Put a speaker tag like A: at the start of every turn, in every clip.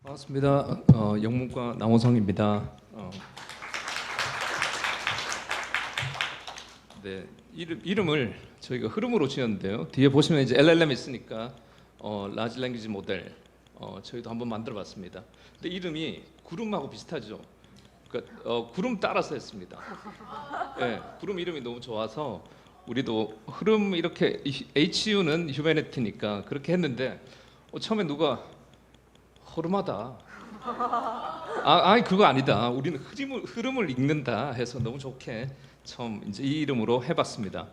A: 반갑습니다. 영문과 남호성입니다. 네, 이름을 저희가 흐름으로 지었는데요. 뒤에 보시면 이제 LLM 있으니까 라지 랭귀지 모델 저희도 한번 만들어봤습니다. 근데 이름이 구름하고 비슷하죠. 그러니까 구름 따라서 했습니다. 네, 구름 이름이 너무 좋아서 우리도 흐름 이렇게 HU는 휴머니티니까 그렇게 했는데 처음에 누가 허름하다. 아니 그거 아니다. 우리는 흐름을 읽는다 해서 너무 좋게 처음 이제 이 이름으로 해봤습니다.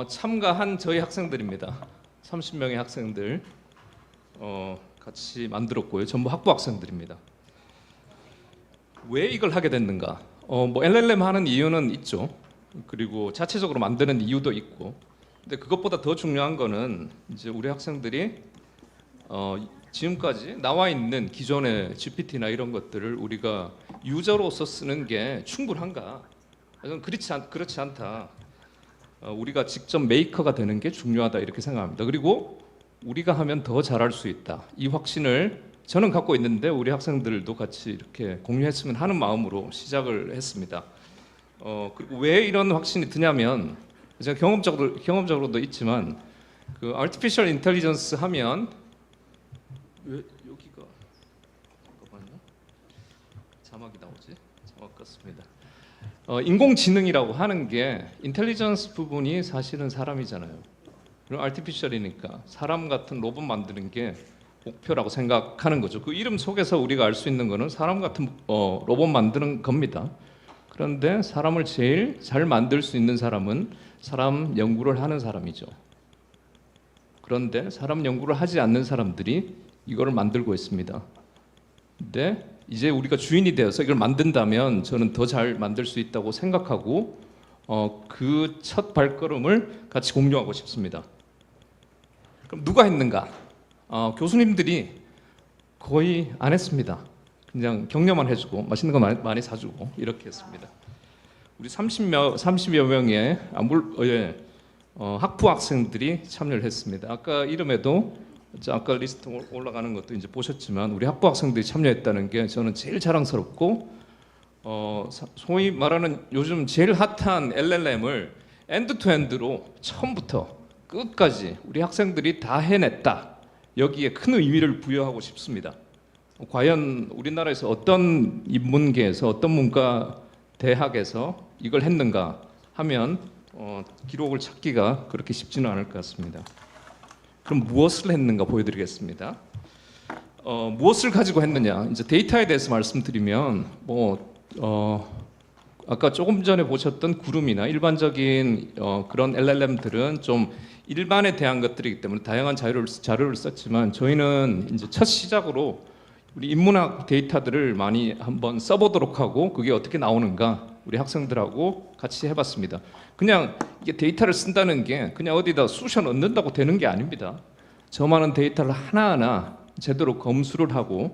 A: 참가한 저희 학생들입니다. 30명의 학생들 같이 만들었고요. 전부 학부 학생들입니다. 왜 이걸 하게 됐는가? 뭐 LLM 하는 이유는 있죠. 그리고 자체적으로 만드는 이유도 있고. 근데 그것보다 더 중요한 거는 이제 우리 학생들이 지금까지 나와 있는 기존의 GPT나 이런 것들을 우리가 유저로서 쓰는 게 충분한가? 저는 그렇지 않다. 우리가 직접 메이커가 되는 게 중요하다 이렇게 생각합니다. 그리고 우리가 하면 더 잘할 수 있다. 이 확신을 저는 갖고 있는데 우리 학생들도 같이 이렇게 공유했으면 하는 마음으로 시작을 했습니다. 그리고 왜 이런 확신이 드냐면 제가 경험적으로도 있지만 그 artificial intelligence 하면 왜 여기가 잠깐만요. 자막이 나오지? 자막 같습니다. 인공지능이라고 하는 게 인텔리전스 부분이 사실은 사람이잖아요. 그리고 아티피셜이니까 사람 같은 로봇 만드는 게 목표라고 생각하는 거죠. 그 이름 속에서 우리가 알 수 있는 거는 사람 같은 로봇 만드는 겁니다. 그런데 사람을 제일 잘 만들 수 있는 사람은 사람 연구를 하는 사람이죠. 그런데 사람 연구를 하지 않는 사람들이 이거를 만들고 있습니다. 근데 이제 우리가 주인이 되어서 이걸 만든다면 저는 더 잘 만들 수 있다고 생각하고 그 첫 발걸음을 같이 공유하고 싶습니다. 그럼 누가 했는가? 교수님들이 거의 안 했습니다. 그냥 격려만 해주고 맛있는 거 많이 사주고 이렇게 했습니다. 우리 30여 명의 학부 학생들이 참여를 했습니다. 아까 이름에도 아까 리스트 올라가는 것도 이제 보셨지만 우리 학부 학생들이 참여했다는 게 저는 제일 자랑스럽고 소위 말하는 요즘 제일 핫한 LLM을 엔드투엔드로 처음부터 끝까지 우리 학생들이 다 해냈다. 여기에 큰 의미를 부여하고 싶습니다. 과연 우리나라에서 어떤 인문계에서 어떤 문과 대학에서 이걸 했는가 하면 기록을 찾기가 그렇게 쉽지는 않을 것 같습니다. 그럼 무엇을 했는가 보여드리겠습니다. 무엇을 가지고 했느냐? 이제 데이터에 대해서 말씀드리면 아까 조금 전에 보셨던 구름이나 일반적인 그런 LLM들은 좀 일반에 대한 것들이기 때문에 다양한 자료를 썼지만 저희는 이제 첫 시작으로 우리 인문학 데이터들을 많이 한번 써보도록 하고 그게 어떻게 나오는가 우리 학생들하고 같이 해봤습니다. 그냥 이게 데이터를 쓴다는 게 그냥 어디다 쑤셔 넣는다고 되는 게 아닙니다. 저 많은 데이터를 하나하나 제대로 검수를 하고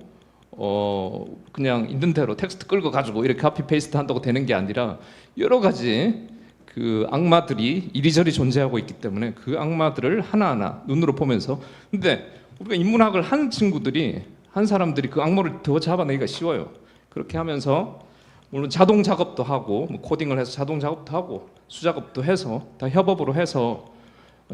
A: 그냥 있는 대로 텍스트 끌고 가지고 이렇게 카피 페이스트 한다고 되는 게 아니라 여러 가지 그 악마들이 이리저리 존재하고 있기 때문에 그 악마들을 하나하나 눈으로 보면서 근데 우리가 인문학을 한 친구들이 한 사람들이 그 악마를 더 잡아내기가 쉬워요. 그렇게 하면서 물론 자동 작업도 하고 코딩을 해서 자동 작업도 하고 수작업도 해서 다 협업으로 해서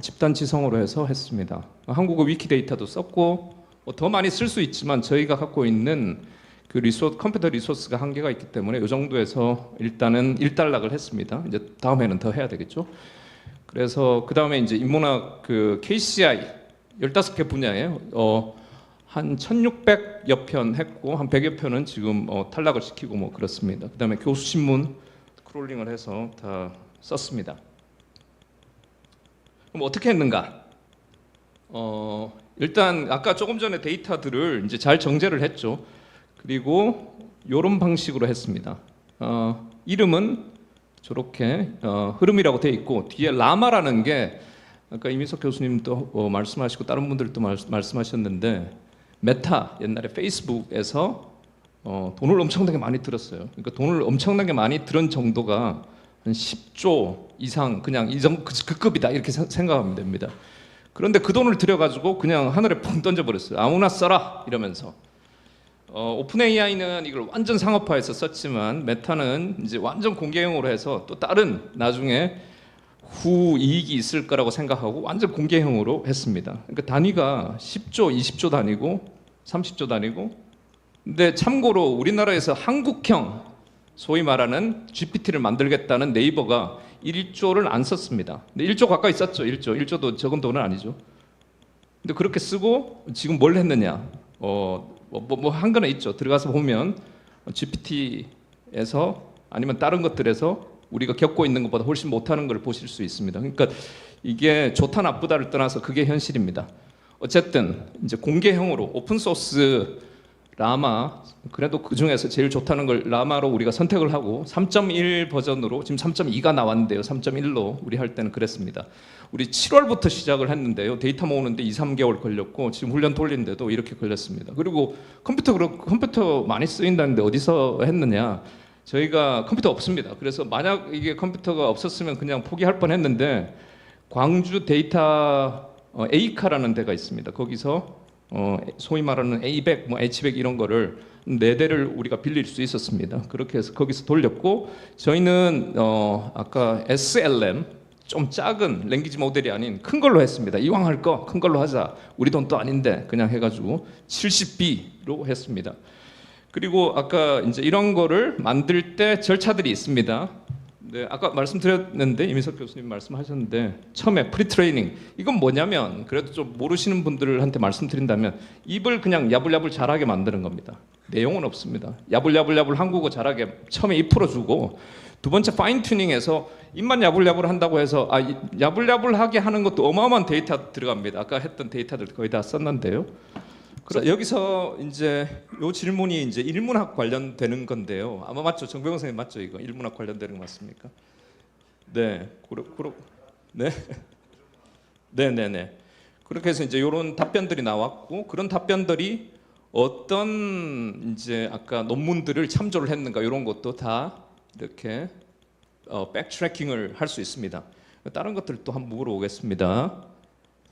A: 집단 지성으로 해서 했습니다. 한국어 위키데이터도 썼고 더 많이 쓸 수 있지만 저희가 갖고 있는 그 컴퓨터 리소스가 한계가 있기 때문에 이 정도에서 일단은 일단락을 했습니다. 이제 다음에는 더 해야 되겠죠. 그래서 그 다음에 이제 인문학 그 KCI 15개 분야에 한 1600여 편 했고 한 100여 편은 지금 탈락을 시키고 뭐 그렇습니다. 그 다음에 교수 신문 크롤링을 해서 다 썼습니다. 그럼 어떻게 했는가? 일단 아까 조금 전에 데이터들을 이제 잘 정제를 했죠. 그리고 이런 방식으로 했습니다. 이름은 저렇게 흐름이라고 되어 있고 뒤에 라마라는 게 아까 이민석 교수님도 말씀하시고 다른 분들도 말씀하셨는데 메타 옛날에 페이스북에서 돈을 엄청나게 많이 들었어요. 그러니까 돈을 엄청나게 많이 들은 정도가 한 10조 이상 그냥 이 정도 그 급이다 이렇게 생각하면 됩니다. 그런데 그 돈을 들여가지고 그냥 하늘에 펑 던져버렸어요. 아무나 써라 이러면서 오픈 AI는 이걸 완전 상업화해서 썼지만 메타는 이제 완전 공개형으로 해서 또 다른 나중에 후 이익이 있을 거라고 생각하고 완전 공개형으로 했습니다. 그러니까 단위가 10조, 20조 단위고 30조 단위고. 근데 참고로 우리나라에서 한국형 소위 말하는 GPT를 만들겠다는 네이버가 1조를 안 썼습니다. 근데 1조 가까이 썼죠. 1조도 적은 돈은 아니죠. 근데 그렇게 쓰고 지금 뭘 했느냐? 한 거는 있죠. 들어가서 보면 GPT에서 아니면 다른 것들에서 우리가 겪고 있는 것보다 훨씬 못하는 걸 보실 수 있습니다. 그러니까 이게 좋다 나쁘다를 떠나서 그게 현실입니다. 어쨌든 이제 공개형으로 오픈 소스 라마, 그래도 그 중에서 제일 좋다는 걸 라마로 우리가 선택을 하고 3.1 버전으로 지금 3.2가 나왔는데요. 3.1로 우리 할 때는 그랬습니다. 우리 7월부터 시작을 했는데요. 데이터 모으는데 2, 3개월 걸렸고 지금 훈련 돌리는데도 이렇게 걸렸습니다. 그리고 컴퓨터 많이 쓰인다는데 어디서 했느냐? 저희가 컴퓨터 없습니다. 그래서 만약 이게 컴퓨터가 없었으면 그냥 포기할 뻔했는데 광주 데이터 A카라는 데가 있습니다. 거기서 소위 말하는 A100, 뭐 H100 이런 거를 4대를 우리가 빌릴 수 있었습니다. 그렇게 해서 거기서 돌렸고 저희는 아까 SLM 좀 작은 랭귀지 모델이 아닌 큰 걸로 했습니다. 이왕 할 거 큰 걸로 하자. 우리 돈도 아닌데 그냥 해가지고 70B로 했습니다. 그리고 아까 이제 이런 거를 만들 때 절차들이 있습니다. 네, 아까 말씀드렸는데 이민석 교수님 말씀하셨는데 처음에 프리트레이닝 이건 뭐냐면 그래도 좀 모르시는 분들한테 말씀드린다면 입을 그냥 야불야불 잘하게 만드는 겁니다. 내용은 없습니다. 야불야불 한국어 잘하게 처음에 입 풀어주고 두 번째 파인 튜닝해서 입만 야불야불 한다고 해서 야불야불하게 하는 것도 어마어마한 데이터 들어갑니다. 아까 했던 데이터들 거의 다 썼는데요. 자, 여기서 이제 요 질문이 이제 일문학 관련되는 건데요. 아마 맞죠? 정병훈 선생님 맞죠? 이거 일문학 관련되는 거 맞습니까? 네, 네, 네. 그렇게 해서 이제 이런 답변들이 나왔고 그런 답변들이 어떤 이제 아까 논문들을 참조를 했는가 이런 것도 다 이렇게 백트래킹을 할 수 있습니다. 다른 것들도 한번 물어보겠습니다.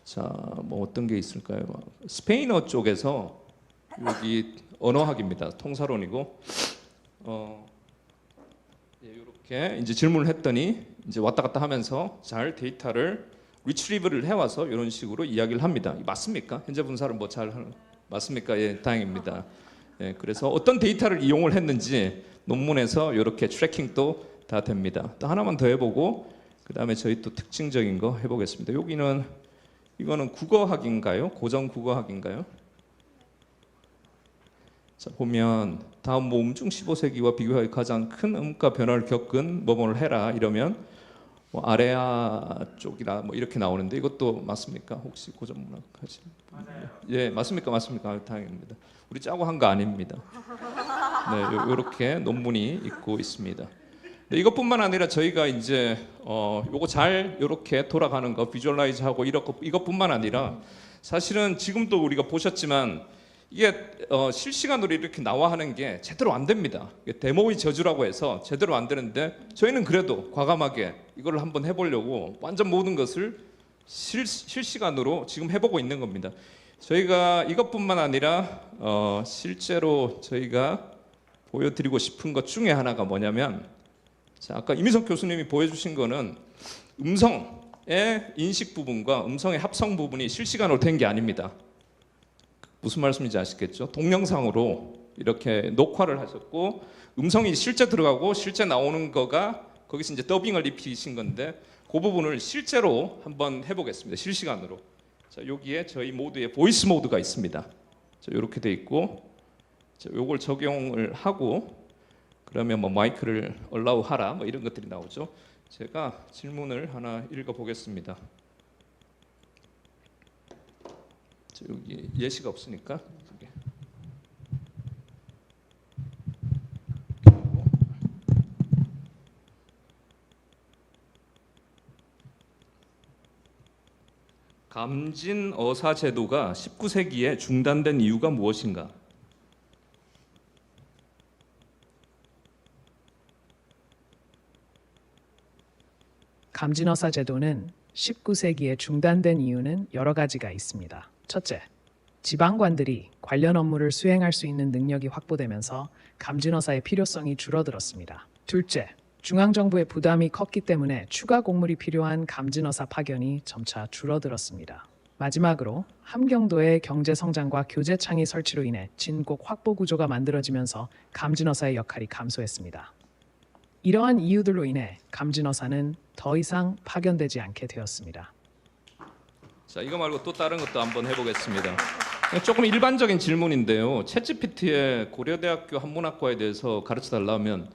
A: 자, 뭐 어떤 게 있을까요? 스페인어 쪽에서 여기 언어학입니다. 통사론이고 이렇게 이제 질문을 했더니 이제 왔다 갔다 하면서 잘 데이터를 리트리브를 해와서 이런 식으로 이야기를 합니다. 맞습니까? 현재 분사를 뭐 잘 하는 맞습니까? 예, 다행입니다. 예, 그래서 어떤 데이터를 이용을 했는지 논문에서 이렇게 트래킹도 다 됩니다. 또 하나만 더 해보고 그 다음에 저희 또 특징적인 거 해보겠습니다. 여기는 이거는 국어학인가요? 고전 국어학인가요? 자, 보면 다음 모음 중 15세기와 비교하여 가장 큰 음가 변화를 겪은 뭐뭐를 해라 이러면 뭐 아레아 쪽이라 뭐 이렇게 나오는데 이것도 맞습니까? 혹시 고전 문학 하시는 분? 맞아요. 예, 맞습니까? 다행입니다. 우리 짜고 한 거 아닙니다. 네, 이렇게 논문이 있고 있습니다. 네, 이것뿐만 아니라 저희가 이제 요거 잘 이렇게 돌아가는 거 비주얼라이즈하고 이것뿐만 아니라 사실은 지금도 우리가 보셨지만 이게 실시간으로 이렇게 나와 하는 게 제대로 안 됩니다. 데모의 저주라고 해서 제대로 안 되는데 저희는 그래도 과감하게 이걸 한번 해보려고 완전 모든 것을 실시간으로 지금 해보고 있는 겁니다. 저희가 이것뿐만 아니라 실제로 저희가 보여드리고 싶은 것 중에 하나가 뭐냐면 자, 아까 이민석 교수님이 보여주신 거는 음성의 인식 부분과 음성의 합성 부분이 실시간으로 된 게 아닙니다. 무슨 말씀인지 아시겠죠? 동영상으로 이렇게 녹화를 하셨고 음성이 실제 들어가고 실제 나오는 거가 거기서 이제 더빙을 입히신 건데 그 부분을 실제로 한번 해보겠습니다. 실시간으로. 자, 여기에 저희 모드에 보이스 모드가 있습니다. 자, 이렇게 돼 있고 자, 요걸 적용을 하고 그러면 뭐 마이크를 allow 하라 뭐 이런 것들이 나오죠. 제가 질문을 하나 읽어 보겠습니다. 여기 예시가 없으니까 감진 어사 제도가 19세기에 중단된 이유가 무엇인가?
B: 감진어사 제도는 19세기에 중단된 이유는 여러 가지가 있습니다. 첫째, 지방관들이 관련 업무를 수행할 수 있는 능력이 확보되면서 감진어사의 필요성이 줄어들었습니다. 둘째, 중앙정부의 부담이 컸기 때문에 추가 공물이 필요한 감진어사 파견이 점차 줄어들었습니다. 마지막으로 함경도의 경제성장과 교재창의 설치로 인해 진곡 확보 구조가 만들어지면서 감진어사의 역할이 감소했습니다. 이러한 이유들로 인해 감진어사는 더 이상 파견되지 않게 되었습니다.
A: 자, 이거 말고 또 다른 것도 한번 해보겠습니다. 조금 일반적인 질문인데요. 챗GPT에 고려대학교 한문학과에 대해서 가르쳐 달라면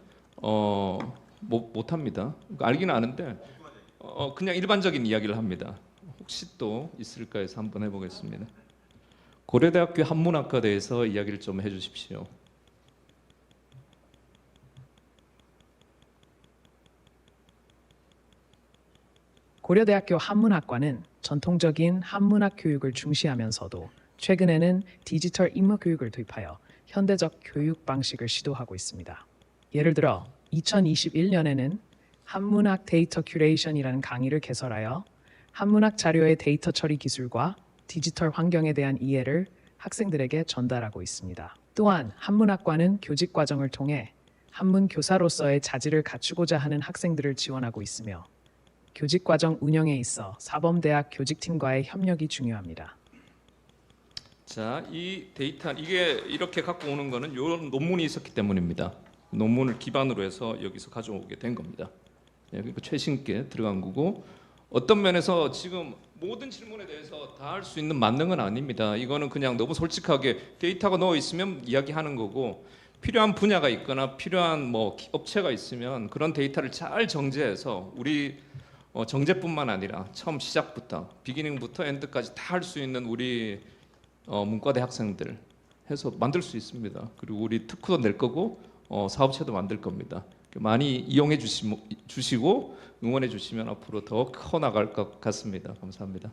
A: 못합니다. 알기는 아는데 그냥 일반적인 이야기를 합니다. 혹시 또 있을까 해서 한번 해보겠습니다. 고려대학교 한문학과에 대해서 이야기를 좀 해주십시오.
B: 고려대학교 한문학과는 전통적인 한문학 교육을 중시하면서도 최근에는 디지털 인문 교육을 도입하여 현대적 교육 방식을 시도하고 있습니다. 예를 들어 2021년에는 한문학 데이터 큐레이션이라는 강의를 개설하여 한문학 자료의 데이터 처리 기술과 디지털 환경에 대한 이해를 학생들에게 전달하고 있습니다. 또한 한문학과는 교직 과정을 통해 한문 교사로서의 자질을 갖추고자 하는 학생들을 지원하고 있으며 교직 과정 운영에 있어 사범대학 교직팀과의 협력이 중요합니다.
A: 자, 이 데이터 이게 이렇게 갖고 오는 거는 이런 논문이 있었기 때문입니다. 논문을 기반으로 해서 여기서 가져오게 된 겁니다. 그러니까 최신께 들어간 거고 어떤 면에서 지금 모든 질문에 대해서 다 할 수 있는 만능은 아닙니다. 이거는 그냥 너무 솔직하게 데이터가 넣어 있으면 이야기하는 거고 필요한 분야가 있거나 필요한 뭐 업체가 있으면 그런 데이터를 잘 정제해서 우리 정제뿐만 아니라 처음 시작부터 비기닝부터 엔드까지 다 할 수 있는 우리 문과대 학생들 해서 만들 수 있습니다. 그리고 우리 특허도 낼 거고 사업체도 만들 겁니다. 많이 이용해 주시고 응원해 주시면 앞으로 더 커 나갈 것 같습니다. 감사합니다.